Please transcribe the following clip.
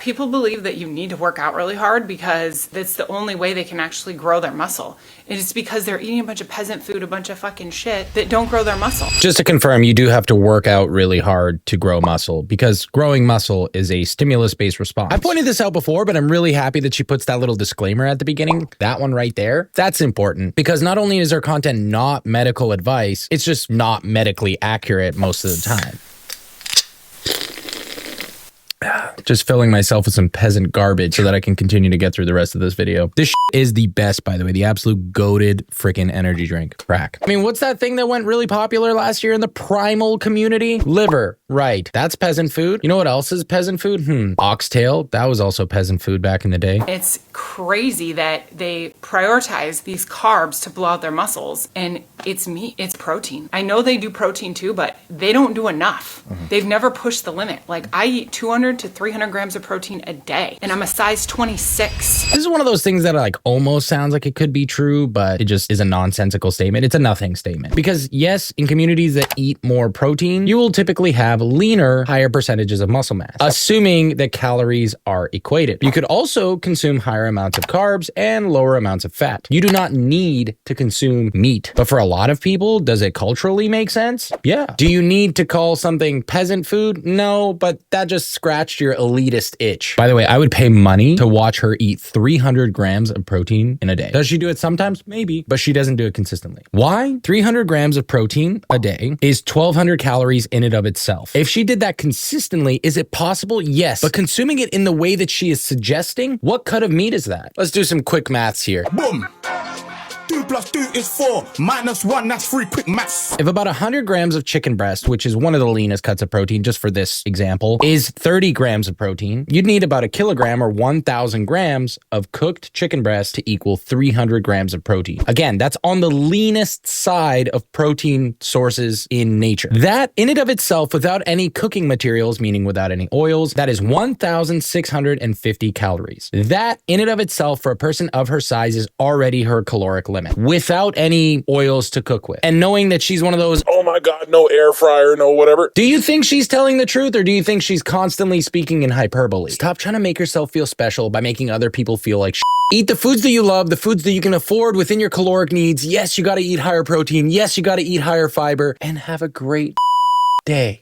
People believe that you need to work out really hard because that's the only way they can actually grow their muscle. And it's because they're eating a bunch of peasant food, a bunch of fucking shit that don't grow their muscle. Just to confirm, you do have to work out really hard to grow muscle because growing muscle is a stimulus-based response. I pointed this out before, but I'm really happy that she puts that little disclaimer at the beginning. That one right there. That's important because not only is her content not medical advice, it's just not medically accurate most of the time. Just filling myself with some peasant garbage so that I can continue to get through the rest of this video. This is the best, by the way, the absolute goated freaking energy drink. Crack. I mean, what's that thing that went really popular last year in the Primal community? Liver, right. That's peasant food. You know what else is peasant food? Oxtail. That was also peasant food back in the day. It's crazy that they prioritize these carbs to blow out their muscles, and it's meat, it's protein. I know they do protein too, but they don't do enough. They've never pushed the limit. Like, I eat 200 to 300 grams of protein a day, and I'm a size 26. This is one of those things that like almost sounds like it could be true, but it just is a nonsensical statement. It's a nothing statement. Because yes, in communities that eat more protein, you will typically have leaner, higher percentages of muscle mass, assuming that calories are equated. You could also consume higher amounts of carbs and lower amounts of fat. You do not need to consume meat. But for a lot of people, does it culturally make sense? Yeah. Do you need to call something peasant food? No, but that just scratched your elitist itch. By the way, I would pay money to watch her eat 300 grams of protein in a day. Does she do it sometimes? Maybe, but she doesn't do it consistently. Why? 300 grams of protein a day is 1,200 calories in and of itself. If she did that consistently, is it possible? Yes. But consuming it in the way that she is suggesting, what cut of meat is that? Let's do some quick maths here. Boom. 2 + 2 is 4. -1, that's 3. Quick maths. If about 100 grams of chicken breast, which is one of the leanest cuts of protein, just for this example, is 30 grams of protein, you'd need about a kilogram or 1,000 grams of cooked chicken breast to equal 300 grams of protein. Again, that's on the leanest side of protein sources in nature. That in and of itself, without any cooking materials, meaning without any oils, that is 1,650 calories. That in and of itself, for a person of her size, is already her caloric limit without any oils to cook with. And knowing that she's one of those, oh my God, no air fryer, no whatever. Do you think she's telling the truth, or do you think she's constantly speaking in hyperbole? Stop trying to make yourself feel special by making other people feel like shit. Eat the foods that you love, the foods that you can afford within your caloric needs. Yes, you got to eat higher protein. Yes, you got to eat higher fiber, and have a great day.